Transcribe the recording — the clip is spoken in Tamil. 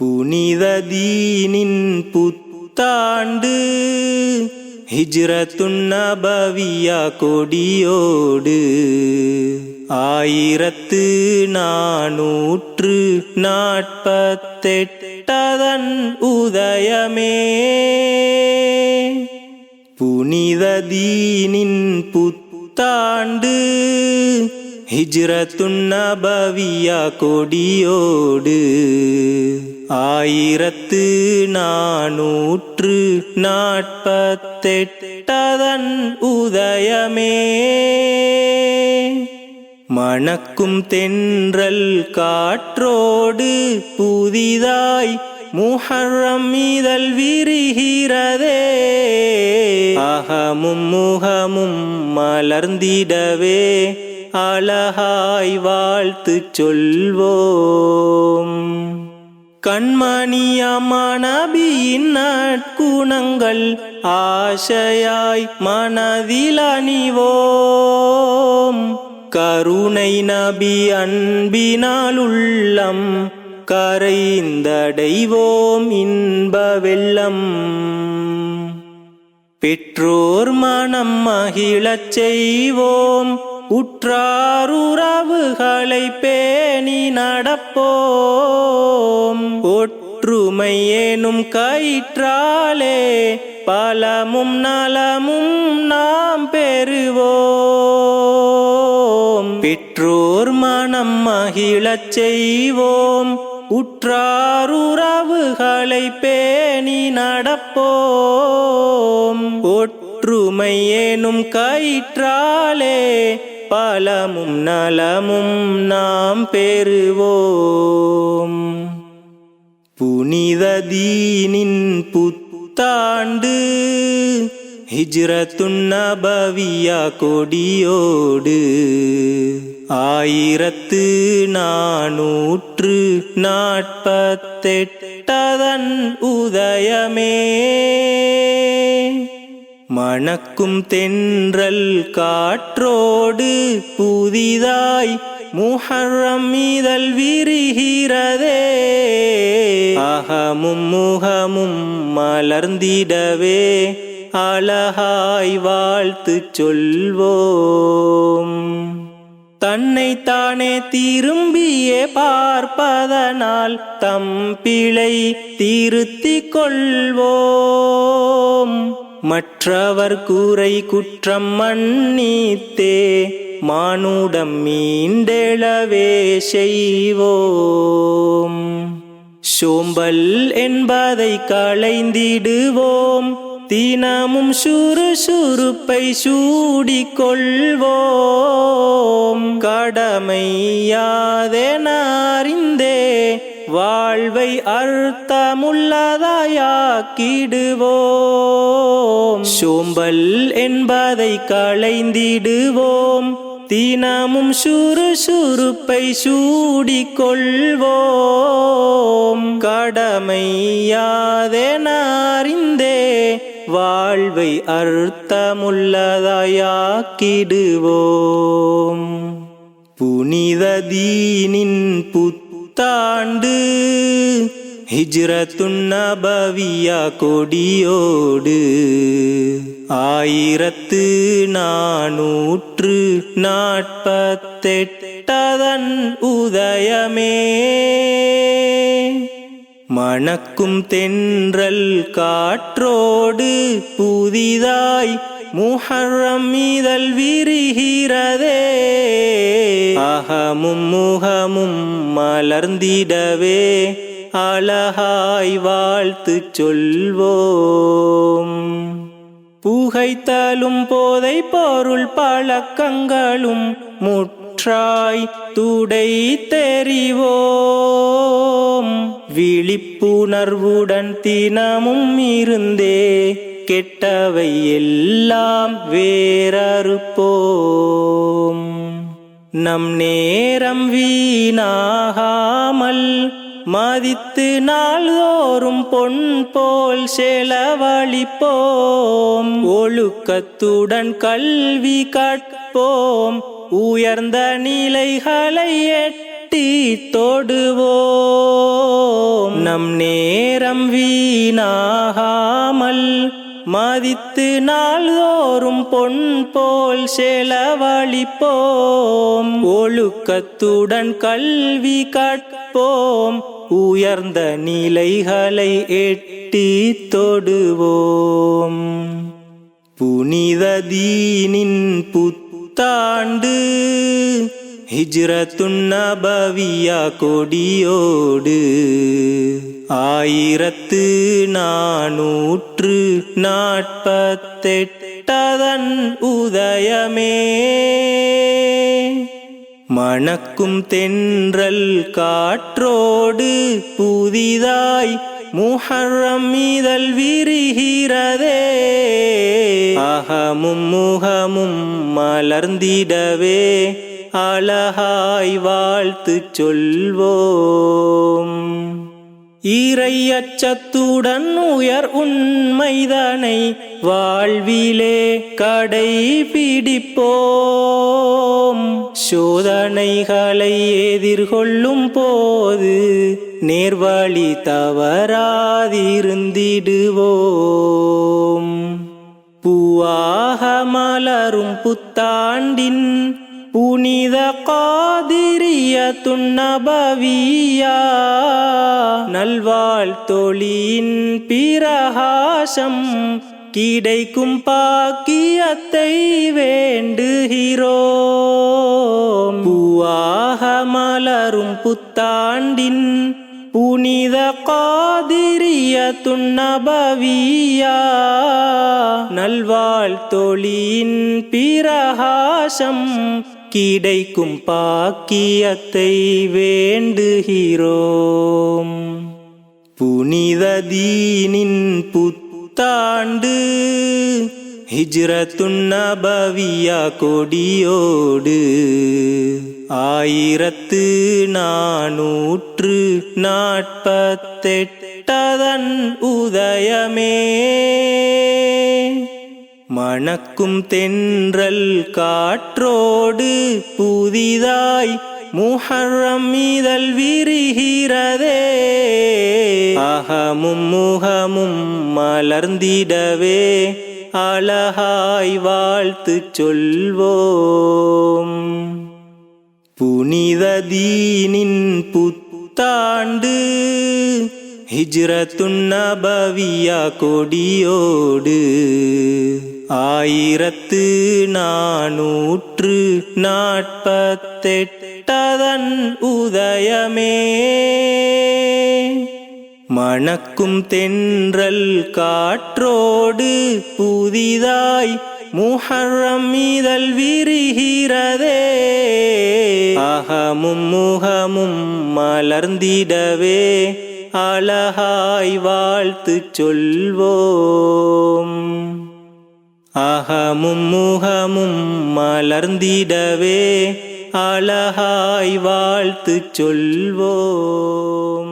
புனித தீனின் புத்தாண்டு ஹிஜ்ரத்துன் நபவியா கொடியோடு 1448 உதயமே. புனித தீனின் புத்தாண்டு ஹிஜ்ரத்துன் நபவியா கொடியோடு 1448 உதயமே. மணக்கும் தென்றல் காற்றோடு புதிதாய் முஹர்ரம் இதழ் விரிகிறதே. அகமும் முகமும் மலர்ந்திடவே அழகாய் வாழ்த்து சொல்வோம். கண்மணியமான நபியின் நற்குணங்கள் ஆசையாய் மனதில் அணிவோம். கருணை நபி அன்பினால் உள்ளம் கரைந்தடைவோம் இன்ப வெள்ளம். பெற்றோர் மனம் மகிழச் செய்வோம், உற்றார் உறவுகளை பேணி நடப்போம். ஒற்றுமை எனும் கயிற்றாலே பலமும் நலமும் நாம் பெறுவோம். பெற்றோர் மனம் மகிழச் செய்வோம், உற்றார் உறவுகளை பேணி நடப்போம். ஒற்றுமை எனும் கயிற்றாலே பலமும் நலமும் நாம் பெறுவோம். புனித தீனின் புத்தாண்டு ஹிஜ்ரத்துன் நபவியா கொடியோடு 1448 உதயமே. மணக்கும் தென்றல் காற்றோடு புதிதாய் முஹர்ரம் இதழ் விரிகிறதே. அகமும் முகமும் மலர்ந்திடவே அழகாய் வாழ்த்து சொல்வோம். தன்னை தானே திரும்பிய பார்ப்பதனால் தம் பிழை திருத்திக் கொள்வோம். மற்றவர் கூரை குற்றம் மன்னித்தே மானுடம் மீண்டெழவே செய்வோம். சோம்பல் என்பதை களைந்திடுவோம், தினமும் சுறுசுறுப்பை சூடிக்கொள்வோம். கடமை யாதென அறிந்தே வாழ்வை அர்த்தமுள்ளதாயாக்கிடுவோம். சோம்பல் என்பதை களைந்திடுவோம், தினமும் சுறுசுறுப்பை சூடிக்கொள்வோம். கடமை யாதென அறிந்தே வாழ்வை அர்த்தமுள்ளதாயாக்கிடுவோம். புனித தீனின் புத்தாண்டு ஹிஜ்ரத்துன் நபவியா கொடியோடு 1448 உதயமே. மணக்கும் தென்றல் காற்றோடு புதிதாய் முஹர்ரம் இதழ் விரிகிறதே. அகமும் முகமும் மலர்ந்திடவே அழகாய் வாழ்த்து சொல்வோம். புகைத்தலும் போதை பொருள் பழக்கங்களும் முற்றாய் துடை தெரிவோம். விழிப்புணர்வுடன் தினமும் இருந்தே கெட்டவை எல்லாம் வேறறுப்போம். நம் நேரம் வீணாகாமல் மதித்து நாள்தோறும் பொன் போல் செலவழிப்போம். ஒழுக்கத்துடன் கல்வி கற்போம், உயர்ந்த நிலைகளை எட்டி தொடுவோம். நம் நம் நேரம் வீணாகாமல் மதித்து நாள்தோறும் பொன் போல் செலவழிப்போம். ஒழுக்கத்துடன் கல்வி கற்போம், உயர்ந்த நிலைகளை எட்டி தொடுவோம். புனித தீனின் புத்தாண்டு ஹிஜ்ரத்துன் நபவியா கொடியோடு 1448 உதயமே. மணக்கும் தென்றல் காற்றோடு புதிதாய் முஹர்ரம் இதழ் விரிகிறதே. அகமும் முகமும் மலர்ந்திடவே அழகாய் வாழ்த்து சொல்வோம். இறையச்சத்துடன் உயர் உண்மைதனை வாழ்விலே கடைபிடிப்போம். சோதனைகளை எதிர்கொள்ளும் போது நேர்வழி தவறாதிருந்திடுவோம். பூவாக மலரும் புத்தாண்டின் புனித காதிரியத்துன் நபவியா நல்வாழ்த்தொழியின் பிரகாசம் கிடைக்கும் பாக்கியத்தை வேண்டுகிறோம். பூவாக மலரும் புத்தாண்டின் புனித காதிரியத்துன் நபவியா நல்வாழ்த்தொழியின் பிரகாசம் கிடைக்கும் பாக்கியத்தை வேண்டுகிறோம். புனித தீனின் புத்தாண்டு ஹிஜ்ரத்துன் நபவியா கொடியோடு 1448 உதயமே. மணக்கும் தென்றல் காற்றோடு புதிதாய் முஹர்ரம் இதழ் விரிகிறதே. அகமும் முகமும் மலர்ந்திடவே அழகாய் வாழ்த்து சொல்வோம். புனித தீனின் புத்தாண்டு ஹிஜ்ரத்துன் நபவியா கொடியோடு 1448 உதயமே. மணக்கும் தென்றல் காற்றோடு புதிதாய் முஹர்ரம் இதழ் விரிகிறதே. அகமும் முகமும் மலர்ந்திடவே அழகாய் வாழ்த்து சொல்வோம். அகமும் முகமும் மலர்ந்திடவே அழகாய் வாழ்த்து சொல்வோம்.